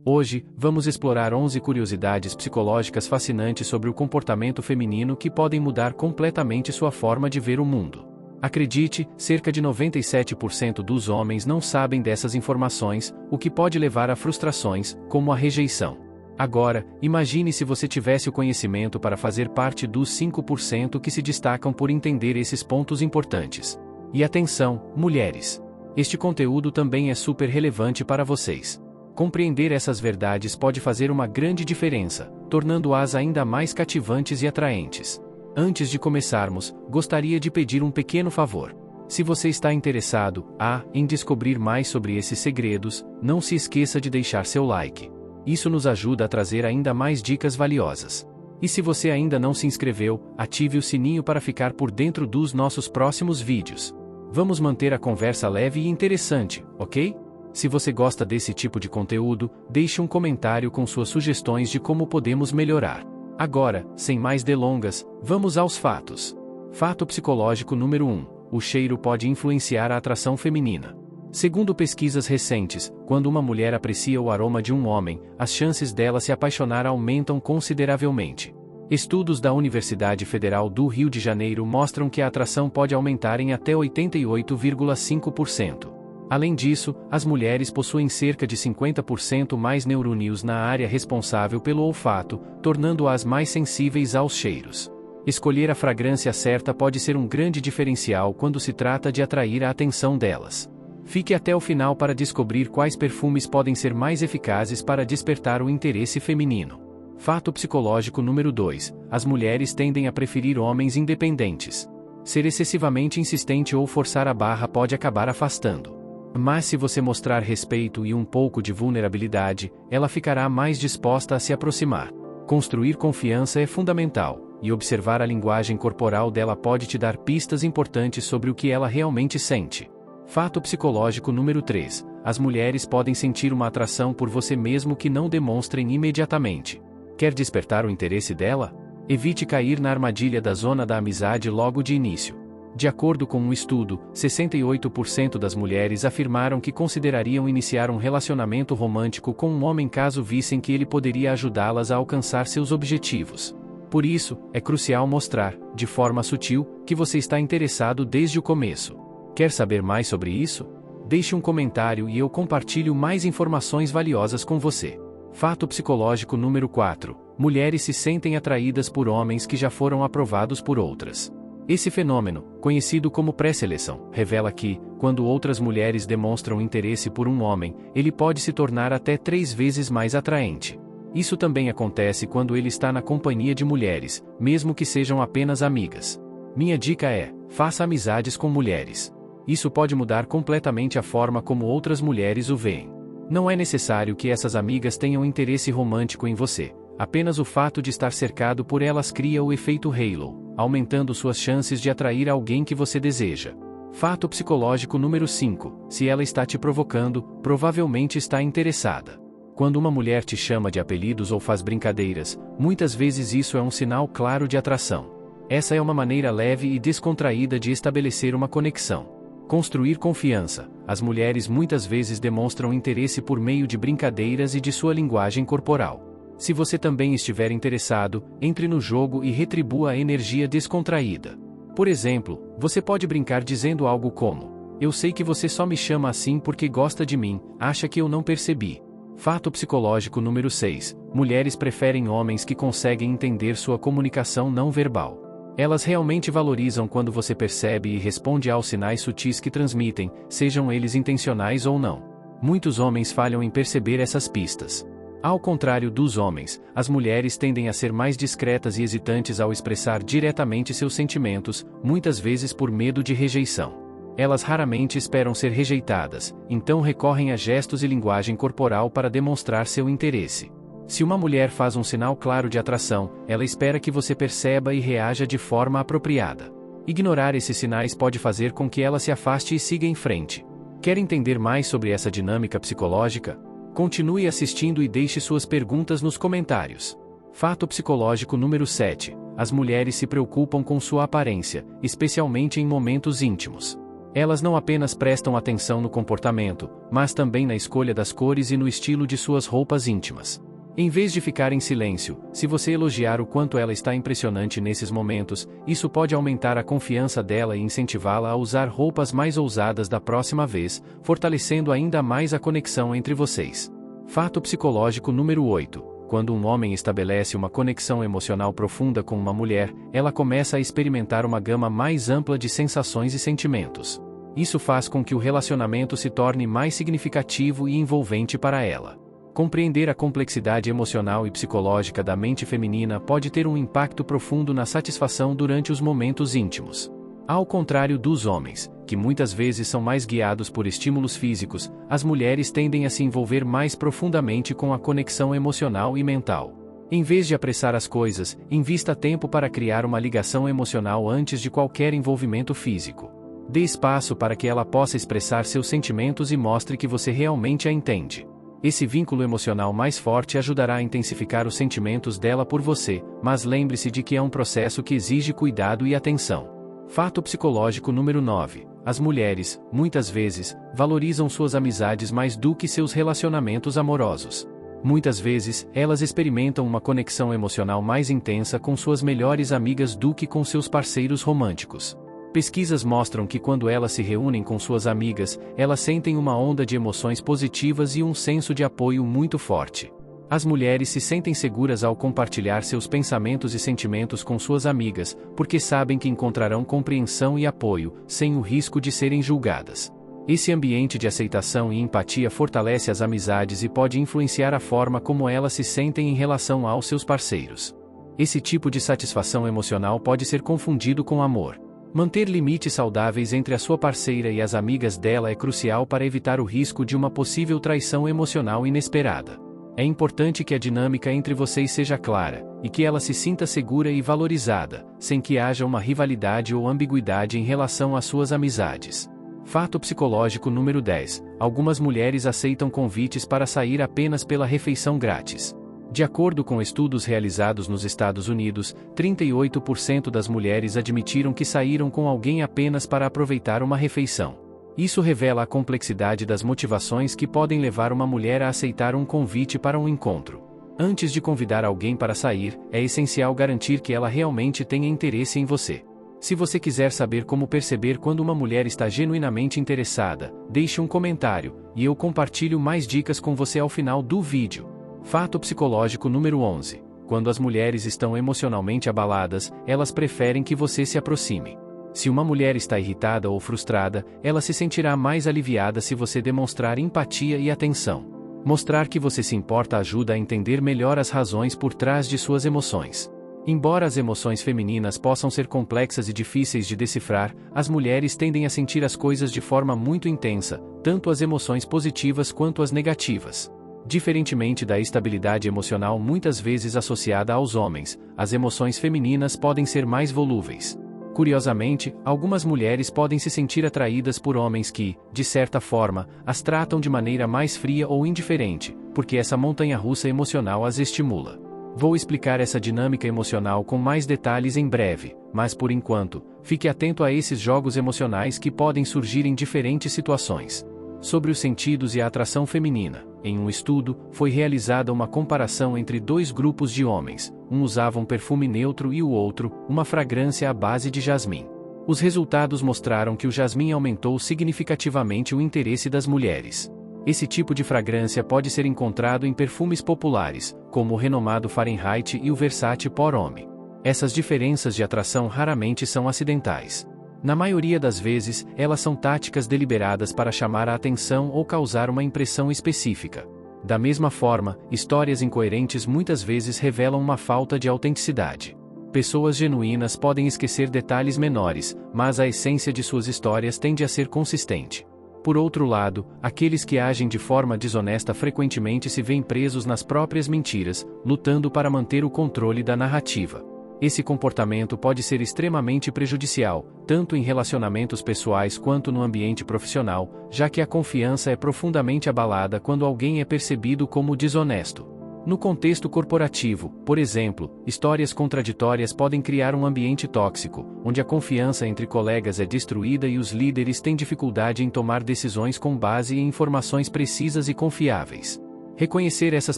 Hoje, vamos explorar 11 curiosidades psicológicas fascinantes sobre o comportamento feminino que podem mudar completamente sua forma de ver o mundo. Acredite, cerca de 97% dos homens não sabem dessas informações, o que pode levar a frustrações, como a rejeição. Agora, imagine se você tivesse o conhecimento para fazer parte dos 5% que se destacam por entender esses pontos importantes. E atenção, mulheres! Este conteúdo também é super relevante para vocês. Compreender essas verdades pode fazer uma grande diferença, tornando-as ainda mais cativantes e atraentes. Antes de começarmos, gostaria de pedir um pequeno favor. Se você está interessado em descobrir mais sobre esses segredos, não se esqueça de deixar seu like. Isso nos ajuda a trazer ainda mais dicas valiosas. E se você ainda não se inscreveu, ative o sininho para ficar por dentro dos nossos próximos vídeos. Vamos manter a conversa leve e interessante, ok? Se você gosta desse tipo de conteúdo, deixe um comentário com suas sugestões de como podemos melhorar. Agora, sem mais delongas, vamos aos fatos. Fato psicológico número 1. O cheiro pode influenciar a atração feminina. Segundo pesquisas recentes, quando uma mulher aprecia o aroma de um homem, as chances dela se apaixonar aumentam consideravelmente. Estudos da Universidade Federal do Rio de Janeiro mostram que a atração pode aumentar em até 88,5%. Além disso, as mulheres possuem cerca de 50% mais neurônios na área responsável pelo olfato, tornando-as mais sensíveis aos cheiros. Escolher a fragrância certa pode ser um grande diferencial quando se trata de atrair a atenção delas. Fique até o final para descobrir quais perfumes podem ser mais eficazes para despertar o interesse feminino. Fato psicológico número 2. As mulheres tendem a preferir homens independentes. Ser excessivamente insistente ou forçar a barra pode acabar afastando. Mas se você mostrar respeito e um pouco de vulnerabilidade, ela ficará mais disposta a se aproximar. Construir confiança é fundamental, e observar a linguagem corporal dela pode te dar pistas importantes sobre o que ela realmente sente. Fato psicológico número 3. As mulheres podem sentir uma atração por você mesmo que não demonstrem imediatamente. Quer despertar o interesse dela? Evite cair na armadilha da zona da amizade logo de início. De acordo com um estudo, 68% das mulheres afirmaram que considerariam iniciar um relacionamento romântico com um homem caso vissem que ele poderia ajudá-las a alcançar seus objetivos. Por isso, é crucial mostrar, de forma sutil, que você está interessado desde o começo. Quer saber mais sobre isso? Deixe um comentário e eu compartilho mais informações valiosas com você. Fato psicológico número 4. Mulheres se sentem atraídas por homens que já foram aprovados por outras. Esse fenômeno, conhecido como pré-seleção, revela que, quando outras mulheres demonstram interesse por um homem, ele pode se tornar até 3 vezes mais atraente. Isso também acontece quando ele está na companhia de mulheres, mesmo que sejam apenas amigas. Minha dica é: faça amizades com mulheres. Isso pode mudar completamente a forma como outras mulheres o veem. Não é necessário que essas amigas tenham interesse romântico em você. Apenas o fato de estar cercado por elas cria o efeito halo, aumentando suas chances de atrair alguém que você deseja. Fato psicológico número 5. Se ela está te provocando, provavelmente está interessada. Quando uma mulher te chama de apelidos ou faz brincadeiras, muitas vezes isso é um sinal claro de atração. Essa é uma maneira leve e descontraída de estabelecer uma conexão. Construir confiança. As mulheres muitas vezes demonstram interesse por meio de brincadeiras e de sua linguagem corporal. Se você também estiver interessado, entre no jogo e retribua a energia descontraída. Por exemplo, você pode brincar dizendo algo como: "Eu sei que você só me chama assim porque gosta de mim, acha que eu não percebi." Fato psicológico número 6. Mulheres preferem homens que conseguem entender sua comunicação não verbal. Elas realmente valorizam quando você percebe e responde aos sinais sutis que transmitem, sejam eles intencionais ou não. Muitos homens falham em perceber essas pistas. Ao contrário dos homens, as mulheres tendem a ser mais discretas e hesitantes ao expressar diretamente seus sentimentos, muitas vezes por medo de rejeição. Elas raramente esperam ser rejeitadas, então recorrem a gestos e linguagem corporal para demonstrar seu interesse. Se uma mulher faz um sinal claro de atração, ela espera que você perceba e reaja de forma apropriada. Ignorar esses sinais pode fazer com que ela se afaste e siga em frente. Quer entender mais sobre essa dinâmica psicológica? Continue assistindo e deixe suas perguntas nos comentários. Fato psicológico número 7. As mulheres se preocupam com sua aparência, especialmente em momentos íntimos. Elas não apenas prestam atenção no comportamento, mas também na escolha das cores e no estilo de suas roupas íntimas. Em vez de ficar em silêncio, se você elogiar o quanto ela está impressionante nesses momentos, isso pode aumentar a confiança dela e incentivá-la a usar roupas mais ousadas da próxima vez, fortalecendo ainda mais a conexão entre vocês. Fato psicológico número 8. Quando um homem estabelece uma conexão emocional profunda com uma mulher, ela começa a experimentar uma gama mais ampla de sensações e sentimentos. Isso faz com que o relacionamento se torne mais significativo e envolvente para ela. Compreender a complexidade emocional e psicológica da mente feminina pode ter um impacto profundo na satisfação durante os momentos íntimos. Ao contrário dos homens, que muitas vezes são mais guiados por estímulos físicos, as mulheres tendem a se envolver mais profundamente com a conexão emocional e mental. Em vez de apressar as coisas, invista tempo para criar uma ligação emocional antes de qualquer envolvimento físico. Dê espaço para que ela possa expressar seus sentimentos e mostre que você realmente a entende. Esse vínculo emocional mais forte ajudará a intensificar os sentimentos dela por você, mas lembre-se de que é um processo que exige cuidado e atenção. Fato psicológico número 9. As mulheres, muitas vezes, valorizam suas amizades mais do que seus relacionamentos amorosos. Muitas vezes, elas experimentam uma conexão emocional mais intensa com suas melhores amigas do que com seus parceiros românticos. Pesquisas mostram que quando elas se reúnem com suas amigas, elas sentem uma onda de emoções positivas e um senso de apoio muito forte. As mulheres se sentem seguras ao compartilhar seus pensamentos e sentimentos com suas amigas, porque sabem que encontrarão compreensão e apoio, sem o risco de serem julgadas. Esse ambiente de aceitação e empatia fortalece as amizades e pode influenciar a forma como elas se sentem em relação aos seus parceiros. Esse tipo de satisfação emocional pode ser confundido com amor. Manter limites saudáveis entre a sua parceira e as amigas dela é crucial para evitar o risco de uma possível traição emocional inesperada. É importante que a dinâmica entre vocês seja clara, e que ela se sinta segura e valorizada, sem que haja uma rivalidade ou ambiguidade em relação às suas amizades. Fato psicológico número 10. Algumas mulheres aceitam convites para sair apenas pela refeição grátis. De acordo com estudos realizados nos Estados Unidos, 38% das mulheres admitiram que saíram com alguém apenas para aproveitar uma refeição. Isso revela a complexidade das motivações que podem levar uma mulher a aceitar um convite para um encontro. Antes de convidar alguém para sair, é essencial garantir que ela realmente tenha interesse em você. Se você quiser saber como perceber quando uma mulher está genuinamente interessada, deixe um comentário, e eu compartilho mais dicas com você ao final do vídeo. Fato psicológico número 11. Quando as mulheres estão emocionalmente abaladas, elas preferem que você se aproxime. Se uma mulher está irritada ou frustrada, ela se sentirá mais aliviada se você demonstrar empatia e atenção. Mostrar que você se importa ajuda a entender melhor as razões por trás de suas emoções. Embora as emoções femininas possam ser complexas e difíceis de decifrar, as mulheres tendem a sentir as coisas de forma muito intensa, tanto as emoções positivas quanto as negativas. Diferentemente da estabilidade emocional muitas vezes associada aos homens, as emoções femininas podem ser mais volúveis. Curiosamente, algumas mulheres podem se sentir atraídas por homens que, de certa forma, as tratam de maneira mais fria ou indiferente, porque essa montanha-russa emocional as estimula. Vou explicar essa dinâmica emocional com mais detalhes em breve, mas por enquanto, fique atento a esses jogos emocionais que podem surgir em diferentes situações. Sobre os sentidos e a atração feminina, em um estudo, foi realizada uma comparação entre dois grupos de homens, um usava um perfume neutro e o outro, uma fragrância à base de jasmim. Os resultados mostraram que o jasmim aumentou significativamente o interesse das mulheres. Esse tipo de fragrância pode ser encontrado em perfumes populares, como o renomado Fahrenheit e o Versace Pour Homme. Essas diferenças de atração raramente são acidentais. Na maioria das vezes, elas são táticas deliberadas para chamar a atenção ou causar uma impressão específica. Da mesma forma, histórias incoerentes muitas vezes revelam uma falta de autenticidade. Pessoas genuínas podem esquecer detalhes menores, mas a essência de suas histórias tende a ser consistente. Por outro lado, aqueles que agem de forma desonesta frequentemente se veem presos nas próprias mentiras, lutando para manter o controle da narrativa. Esse comportamento pode ser extremamente prejudicial, tanto em relacionamentos pessoais quanto no ambiente profissional, já que a confiança é profundamente abalada quando alguém é percebido como desonesto. No contexto corporativo, por exemplo, histórias contraditórias podem criar um ambiente tóxico, onde a confiança entre colegas é destruída e os líderes têm dificuldade em tomar decisões com base em informações precisas e confiáveis. Reconhecer essas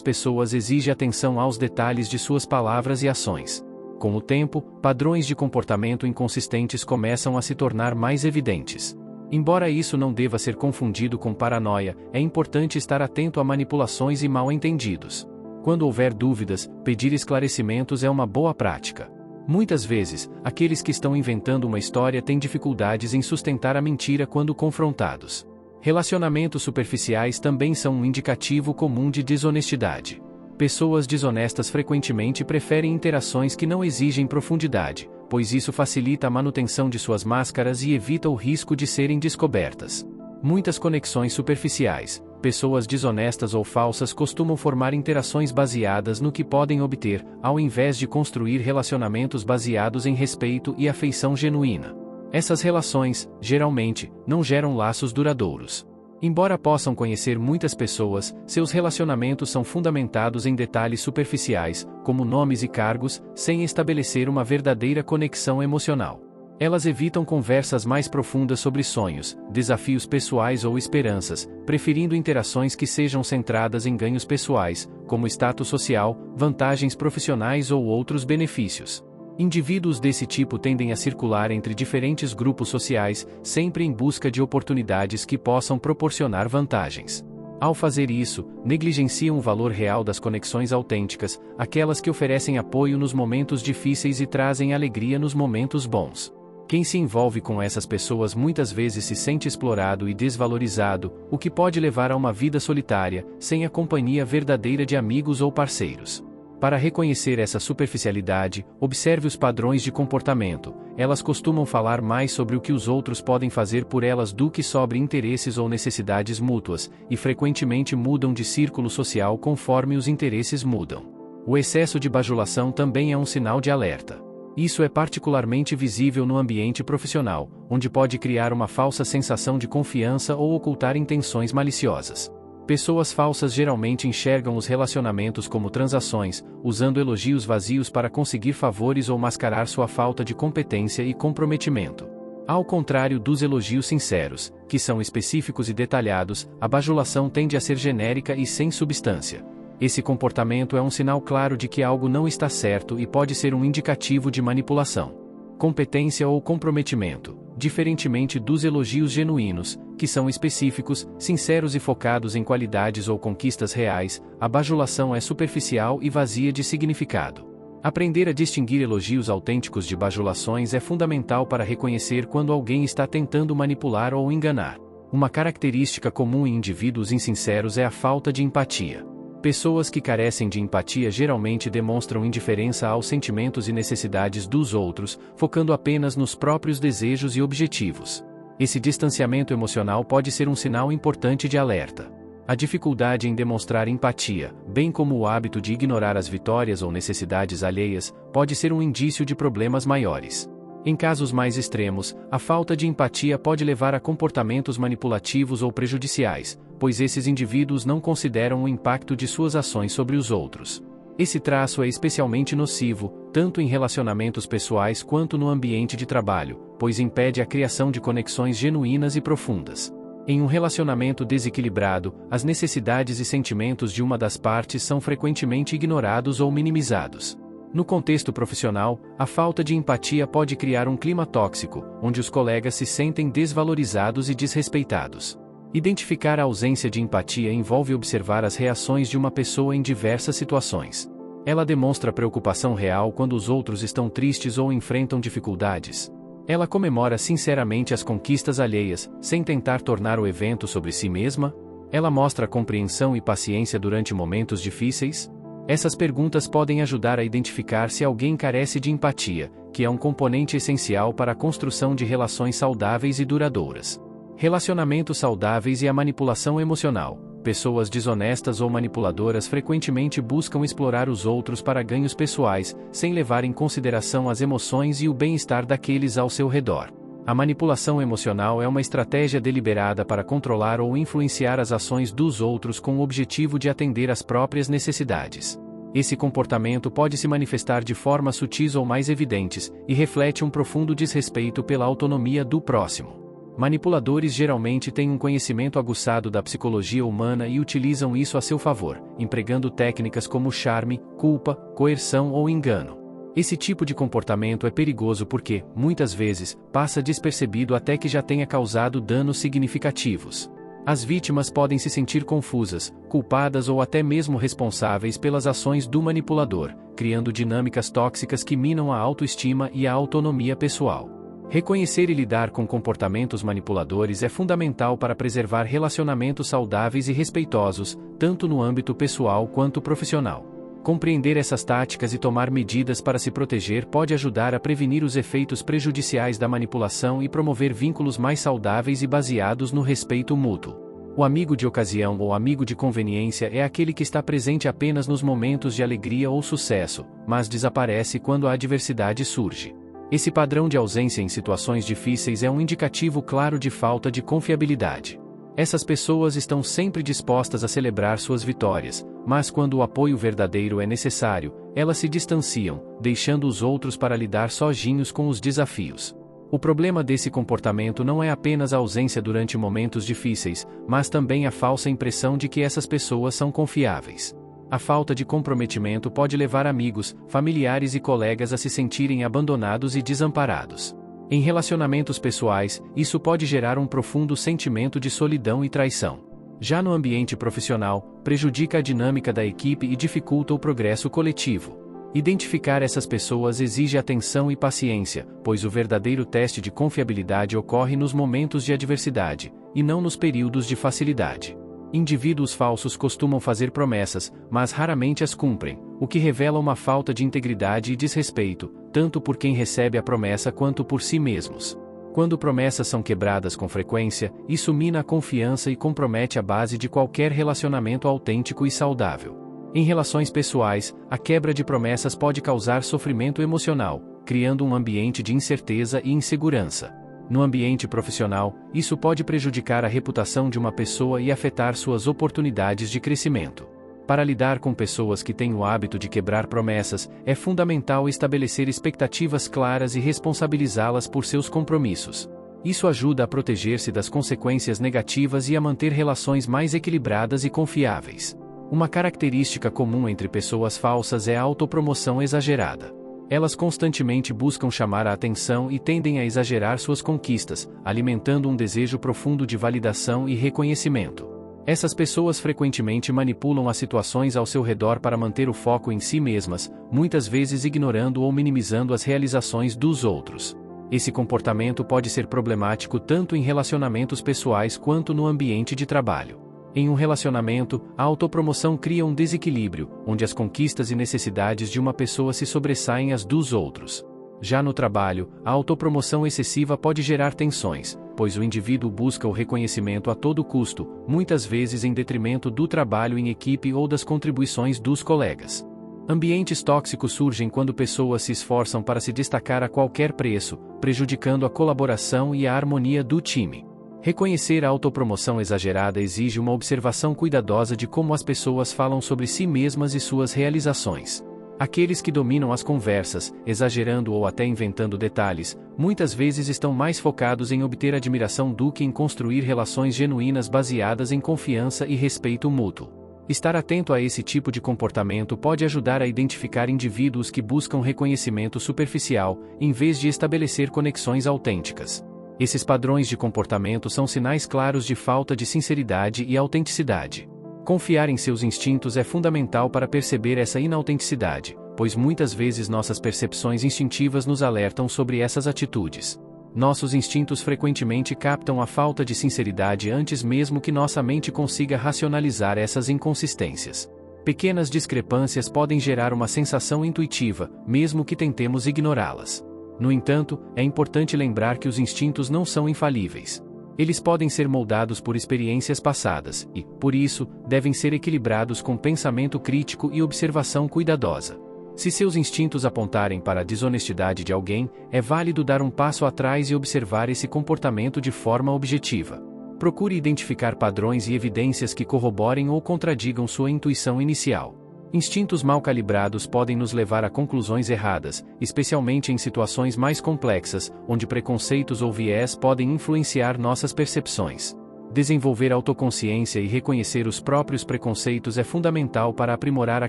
pessoas exige atenção aos detalhes de suas palavras e ações. Com o tempo, padrões de comportamento inconsistentes começam a se tornar mais evidentes. Embora isso não deva ser confundido com paranoia, é importante estar atento a manipulações e mal-entendidos. Quando houver dúvidas, pedir esclarecimentos é uma boa prática. Muitas vezes, aqueles que estão inventando uma história têm dificuldades em sustentar a mentira quando confrontados. Relacionamentos superficiais também são um indicativo comum de desonestidade. Pessoas desonestas frequentemente preferem interações que não exigem profundidade, pois isso facilita a manutenção de suas máscaras e evita o risco de serem descobertas. Muitas conexões superficiais, pessoas desonestas ou falsas costumam formar interações baseadas no que podem obter, ao invés de construir relacionamentos baseados em respeito e afeição genuína. Essas relações, geralmente, não geram laços duradouros. Embora possam conhecer muitas pessoas, seus relacionamentos são fundamentados em detalhes superficiais, como nomes e cargos, sem estabelecer uma verdadeira conexão emocional. Elas evitam conversas mais profundas sobre sonhos, desafios pessoais ou esperanças, preferindo interações que sejam centradas em ganhos pessoais, como status social, vantagens profissionais ou outros benefícios. Indivíduos desse tipo tendem a circular entre diferentes grupos sociais, sempre em busca de oportunidades que possam proporcionar vantagens. Ao fazer isso, negligenciam o valor real das conexões autênticas, aquelas que oferecem apoio nos momentos difíceis e trazem alegria nos momentos bons. Quem se envolve com essas pessoas muitas vezes se sente explorado e desvalorizado, o que pode levar a uma vida solitária, sem a companhia verdadeira de amigos ou parceiros. Para reconhecer essa superficialidade, observe os padrões de comportamento. Elas costumam falar mais sobre o que os outros podem fazer por elas do que sobre interesses ou necessidades mútuas, e frequentemente mudam de círculo social conforme os interesses mudam. O excesso de bajulação também é um sinal de alerta. Isso é particularmente visível no ambiente profissional, onde pode criar uma falsa sensação de confiança ou ocultar intenções maliciosas. Pessoas falsas geralmente enxergam os relacionamentos como transações, usando elogios vazios para conseguir favores ou mascarar sua falta de competência e comprometimento. Ao contrário dos elogios sinceros, que são específicos e detalhados, a bajulação tende a ser genérica e sem substância. Esse comportamento é um sinal claro de que algo não está certo e pode ser um indicativo de manipulação. Competência ou comprometimento. Diferentemente dos elogios genuínos, que são específicos, sinceros e focados em qualidades ou conquistas reais, a bajulação é superficial e vazia de significado. Aprender a distinguir elogios autênticos de bajulações é fundamental para reconhecer quando alguém está tentando manipular ou enganar. Uma característica comum em indivíduos insinceros é a falta de empatia. Pessoas que carecem de empatia geralmente demonstram indiferença aos sentimentos e necessidades dos outros, focando apenas nos próprios desejos e objetivos. Esse distanciamento emocional pode ser um sinal importante de alerta. A dificuldade em demonstrar empatia, bem como o hábito de ignorar as vitórias ou necessidades alheias, pode ser um indício de problemas maiores. Em casos mais extremos, a falta de empatia pode levar a comportamentos manipulativos ou prejudiciais, pois esses indivíduos não consideram o impacto de suas ações sobre os outros. Esse traço é especialmente nocivo, tanto em relacionamentos pessoais quanto no ambiente de trabalho, pois impede a criação de conexões genuínas e profundas. Em um relacionamento desequilibrado, as necessidades e sentimentos de uma das partes são frequentemente ignorados ou minimizados. No contexto profissional, a falta de empatia pode criar um clima tóxico, onde os colegas se sentem desvalorizados e desrespeitados. Identificar a ausência de empatia envolve observar as reações de uma pessoa em diversas situações. Ela demonstra preocupação real quando os outros estão tristes ou enfrentam dificuldades. Ela comemora sinceramente as conquistas alheias, sem tentar tornar o evento sobre si mesma. Ela mostra compreensão e paciência durante momentos difíceis. Essas perguntas podem ajudar a identificar se alguém carece de empatia, que é um componente essencial para a construção de relações saudáveis e duradouras. Relacionamentos saudáveis e a manipulação emocional. Pessoas desonestas ou manipuladoras frequentemente buscam explorar os outros para ganhos pessoais, sem levar em consideração as emoções e o bem-estar daqueles ao seu redor. A manipulação emocional é uma estratégia deliberada para controlar ou influenciar as ações dos outros com o objetivo de atender às próprias necessidades. Esse comportamento pode se manifestar de formas sutis ou mais evidentes, e reflete um profundo desrespeito pela autonomia do próximo. Manipuladores geralmente têm um conhecimento aguçado da psicologia humana e utilizam isso a seu favor, empregando técnicas como charme, culpa, coerção ou engano. Esse tipo de comportamento é perigoso porque, muitas vezes, passa despercebido até que já tenha causado danos significativos. As vítimas podem se sentir confusas, culpadas ou até mesmo responsáveis pelas ações do manipulador, criando dinâmicas tóxicas que minam a autoestima e a autonomia pessoal. Reconhecer e lidar com comportamentos manipuladores é fundamental para preservar relacionamentos saudáveis e respeitosos, tanto no âmbito pessoal quanto profissional. Compreender essas táticas e tomar medidas para se proteger pode ajudar a prevenir os efeitos prejudiciais da manipulação e promover vínculos mais saudáveis e baseados no respeito mútuo. O amigo de ocasião ou amigo de conveniência é aquele que está presente apenas nos momentos de alegria ou sucesso, mas desaparece quando a adversidade surge. Esse padrão de ausência em situações difíceis é um indicativo claro de falta de confiabilidade. Essas pessoas estão sempre dispostas a celebrar suas vitórias, mas quando o apoio verdadeiro é necessário, elas se distanciam, deixando os outros para lidar sozinhos com os desafios. O problema desse comportamento não é apenas a ausência durante momentos difíceis, mas também a falsa impressão de que essas pessoas são confiáveis. A falta de comprometimento pode levar amigos, familiares e colegas a se sentirem abandonados e desamparados. Em relacionamentos pessoais, isso pode gerar um profundo sentimento de solidão e traição. Já no ambiente profissional, prejudica a dinâmica da equipe e dificulta o progresso coletivo. Identificar essas pessoas exige atenção e paciência, pois o verdadeiro teste de confiabilidade ocorre nos momentos de adversidade, e não nos períodos de facilidade. Indivíduos falsos costumam fazer promessas, mas raramente as cumprem, o que revela uma falta de integridade e desrespeito, tanto por quem recebe a promessa quanto por si mesmos. Quando promessas são quebradas com frequência, isso mina a confiança e compromete a base de qualquer relacionamento autêntico e saudável. Em relações pessoais, a quebra de promessas pode causar sofrimento emocional, criando um ambiente de incerteza e insegurança. No ambiente profissional, isso pode prejudicar a reputação de uma pessoa e afetar suas oportunidades de crescimento. Para lidar com pessoas que têm o hábito de quebrar promessas, é fundamental estabelecer expectativas claras e responsabilizá-las por seus compromissos. Isso ajuda a proteger-se das consequências negativas e a manter relações mais equilibradas e confiáveis. Uma característica comum entre pessoas falsas é a autopromoção exagerada. Elas constantemente buscam chamar a atenção e tendem a exagerar suas conquistas, alimentando um desejo profundo de validação e reconhecimento. Essas pessoas frequentemente manipulam as situações ao seu redor para manter o foco em si mesmas, muitas vezes ignorando ou minimizando as realizações dos outros. Esse comportamento pode ser problemático tanto em relacionamentos pessoais quanto no ambiente de trabalho. Em um relacionamento, a autopromoção cria um desequilíbrio, onde as conquistas e necessidades de uma pessoa se sobressaem às dos outros. Já no trabalho, a autopromoção excessiva pode gerar tensões, pois o indivíduo busca o reconhecimento a todo custo, muitas vezes em detrimento do trabalho em equipe ou das contribuições dos colegas. Ambientes tóxicos surgem quando pessoas se esforçam para se destacar a qualquer preço, prejudicando a colaboração e a harmonia do time. Reconhecer a autopromoção exagerada exige uma observação cuidadosa de como as pessoas falam sobre si mesmas e suas realizações. Aqueles que dominam as conversas, exagerando ou até inventando detalhes, muitas vezes estão mais focados em obter admiração do que em construir relações genuínas baseadas em confiança e respeito mútuo. Estar atento a esse tipo de comportamento pode ajudar a identificar indivíduos que buscam reconhecimento superficial, em vez de estabelecer conexões autênticas. Esses padrões de comportamento são sinais claros de falta de sinceridade e autenticidade. Confiar em seus instintos é fundamental para perceber essa inautenticidade, pois muitas vezes nossas percepções instintivas nos alertam sobre essas atitudes. Nossos instintos frequentemente captam a falta de sinceridade antes mesmo que nossa mente consiga racionalizar essas inconsistências. Pequenas discrepâncias podem gerar uma sensação intuitiva, mesmo que tentemos ignorá-las. No entanto, é importante lembrar que os instintos não são infalíveis. Eles podem ser moldados por experiências passadas e, por isso, devem ser equilibrados com pensamento crítico e observação cuidadosa. Se seus instintos apontarem para a desonestidade de alguém, é válido dar um passo atrás e observar esse comportamento de forma objetiva. Procure identificar padrões e evidências que corroborem ou contradigam sua intuição inicial. Instintos mal calibrados podem nos levar a conclusões erradas, especialmente em situações mais complexas, onde preconceitos ou viés podem influenciar nossas percepções. Desenvolver autoconsciência e reconhecer os próprios preconceitos é fundamental para aprimorar a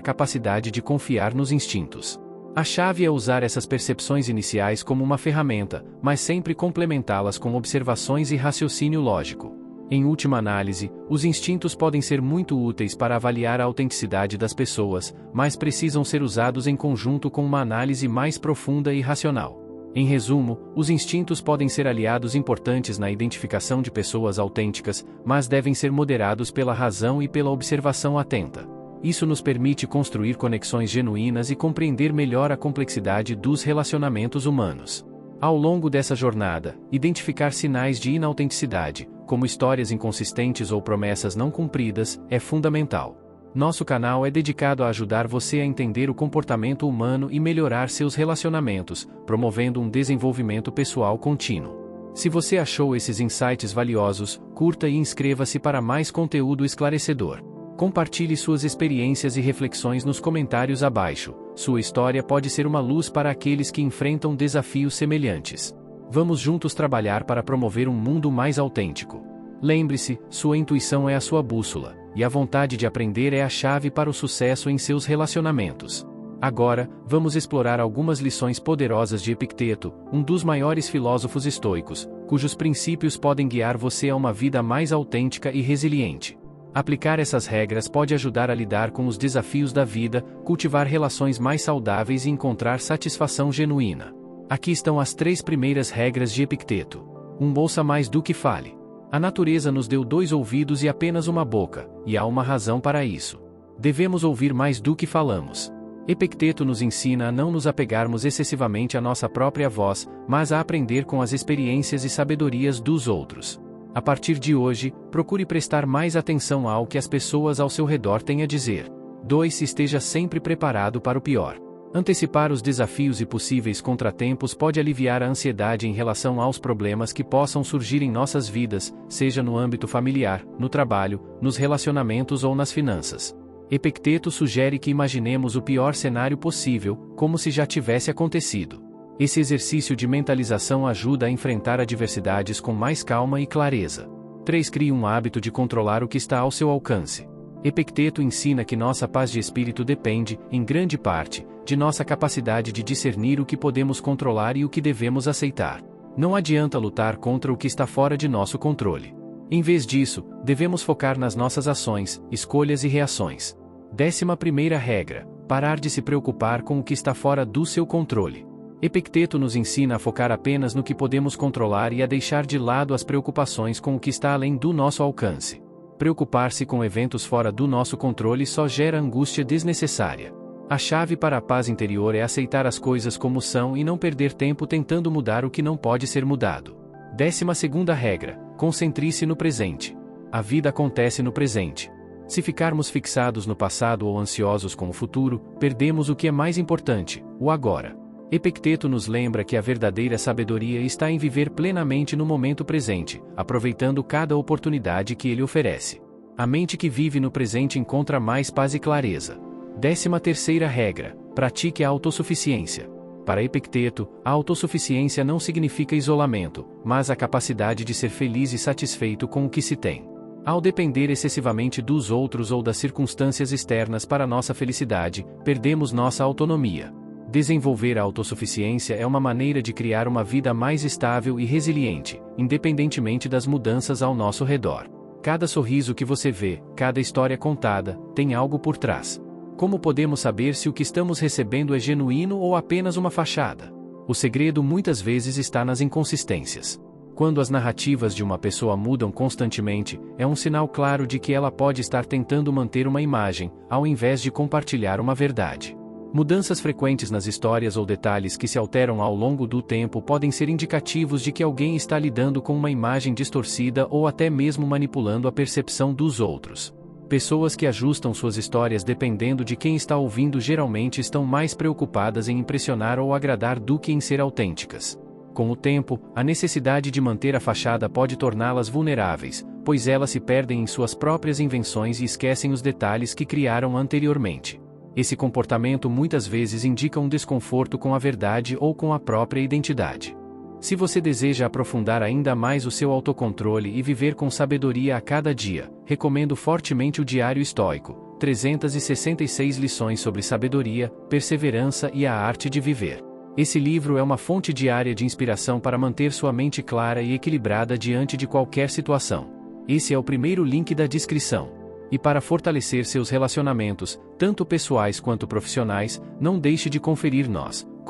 capacidade de confiar nos instintos. A chave é usar essas percepções iniciais como uma ferramenta, mas sempre complementá-las com observações e raciocínio lógico. Em última análise, os instintos podem ser muito úteis para avaliar a autenticidade das pessoas, mas precisam ser usados em conjunto com uma análise mais profunda e racional. Em resumo, os instintos podem ser aliados importantes na identificação de pessoas autênticas, mas devem ser moderados pela razão e pela observação atenta. Isso nos permite construir conexões genuínas e compreender melhor a complexidade dos relacionamentos humanos. Ao longo dessa jornada, identificar sinais de inautenticidade, como histórias inconsistentes ou promessas não cumpridas, é fundamental. Nosso canal é dedicado a ajudar você a entender o comportamento humano e melhorar seus relacionamentos, promovendo um desenvolvimento pessoal contínuo. Se você achou esses insights valiosos, curta e inscreva-se para mais conteúdo esclarecedor. Compartilhe suas experiências e reflexões nos comentários abaixo. Sua história pode ser uma luz para aqueles que enfrentam desafios semelhantes. Vamos juntos trabalhar para promover um mundo mais autêntico. Lembre-se, sua intuição é a sua bússola, e a vontade de aprender é a chave para o sucesso em seus relacionamentos. Agora, vamos explorar algumas lições poderosas de Epicteto, um dos maiores filósofos estoicos, cujos princípios podem guiar você a uma vida mais autêntica e resiliente. Aplicar essas regras pode ajudar a lidar com os desafios da vida, cultivar relações mais saudáveis e encontrar satisfação genuína. Aqui estão as 3 primeiras regras de Epicteto. 1. Ouça mais do que fale. A natureza nos deu 2 ouvidos e apenas uma boca, e há uma razão para isso. Devemos ouvir mais do que falamos. Epicteto nos ensina a não nos apegarmos excessivamente à nossa própria voz, mas a aprender com as experiências e sabedorias dos outros. A partir de hoje, procure prestar mais atenção ao que as pessoas ao seu redor têm a dizer. 2. Esteja sempre preparado para o pior. Antecipar os desafios e possíveis contratempos pode aliviar a ansiedade em relação aos problemas que possam surgir em nossas vidas, seja no âmbito familiar, no trabalho, nos relacionamentos ou nas finanças. Epicteto sugere que imaginemos o pior cenário possível, como se já tivesse acontecido. Esse exercício de mentalização ajuda a enfrentar adversidades com mais calma e clareza. 3. Crie um hábito de controlar o que está ao seu alcance. Epicteto ensina que nossa paz de espírito depende, em grande parte, de nossa capacidade de discernir o que podemos controlar e o que devemos aceitar. Não adianta lutar contra o que está fora de nosso controle. Em vez disso, devemos focar nas nossas ações, escolhas e reações. 11ª regra: parar de se preocupar com o que está fora do seu controle. Epicteto nos ensina a focar apenas no que podemos controlar e a deixar de lado as preocupações com o que está além do nosso alcance. Preocupar-se com eventos fora do nosso controle só gera angústia desnecessária. A chave para a paz interior é aceitar as coisas como são e não perder tempo tentando mudar o que não pode ser mudado. 12ª regra: concentre-se no presente. A vida acontece no presente. Se ficarmos fixados no passado ou ansiosos com o futuro, perdemos o que é mais importante, o agora. Epicteto nos lembra que a verdadeira sabedoria está em viver plenamente no momento presente, aproveitando cada oportunidade que ele oferece. A mente que vive no presente encontra mais paz e clareza. 13ª regra: pratique a autossuficiência. Para Epicteto, a autossuficiência não significa isolamento, mas a capacidade de ser feliz e satisfeito com o que se tem. Ao depender excessivamente dos outros ou das circunstâncias externas para nossa felicidade, perdemos nossa autonomia. Desenvolver a autossuficiência é uma maneira de criar uma vida mais estável e resiliente, independentemente das mudanças ao nosso redor. Cada sorriso que você vê, cada história contada, tem algo por trás. Como podemos saber se o que estamos recebendo é genuíno ou apenas uma fachada? O segredo muitas vezes está nas inconsistências. Quando as narrativas de uma pessoa mudam constantemente, é um sinal claro de que ela pode estar tentando manter uma imagem, ao invés de compartilhar uma verdade. Mudanças frequentes nas histórias ou detalhes que se alteram ao longo do tempo podem ser indicativos de que alguém está lidando com uma imagem distorcida ou até mesmo manipulando a percepção dos outros. Pessoas que ajustam suas histórias dependendo de quem está ouvindo geralmente estão mais preocupadas em impressionar ou agradar do que em ser autênticas. Com o tempo, a necessidade de manter a fachada pode torná-las vulneráveis, pois elas se perdem em suas próprias invenções e esquecem os detalhes que criaram anteriormente. Esse comportamento muitas vezes indica um desconforto com a verdade ou com a própria identidade. Se você deseja aprofundar ainda mais o seu autocontrole e viver com sabedoria a cada dia, recomendo fortemente o Diário Estoico, 366 lições sobre sabedoria, perseverança e a arte de viver. Esse livro é uma fonte diária de inspiração para manter sua mente clara e equilibrada diante de qualquer situação. Esse é o primeiro link da descrição. E para fortalecer seus relacionamentos, tanto pessoais quanto profissionais, não deixe de conferir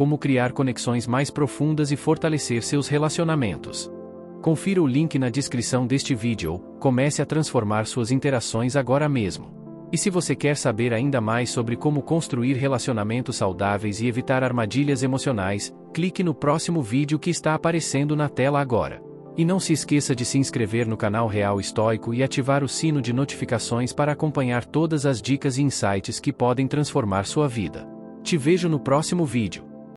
como criar conexões mais profundas e fortalecer seus relacionamentos. Confira o link na descrição deste vídeo, comece a transformar suas interações agora mesmo. E se você quer saber ainda mais sobre como construir relacionamentos saudáveis e evitar armadilhas emocionais, clique no próximo vídeo que está aparecendo na tela agora. E não se esqueça de se inscrever no canal Real Estoico e ativar o sino de notificações para acompanhar todas as dicas e insights que podem transformar sua vida. Te vejo no próximo vídeo.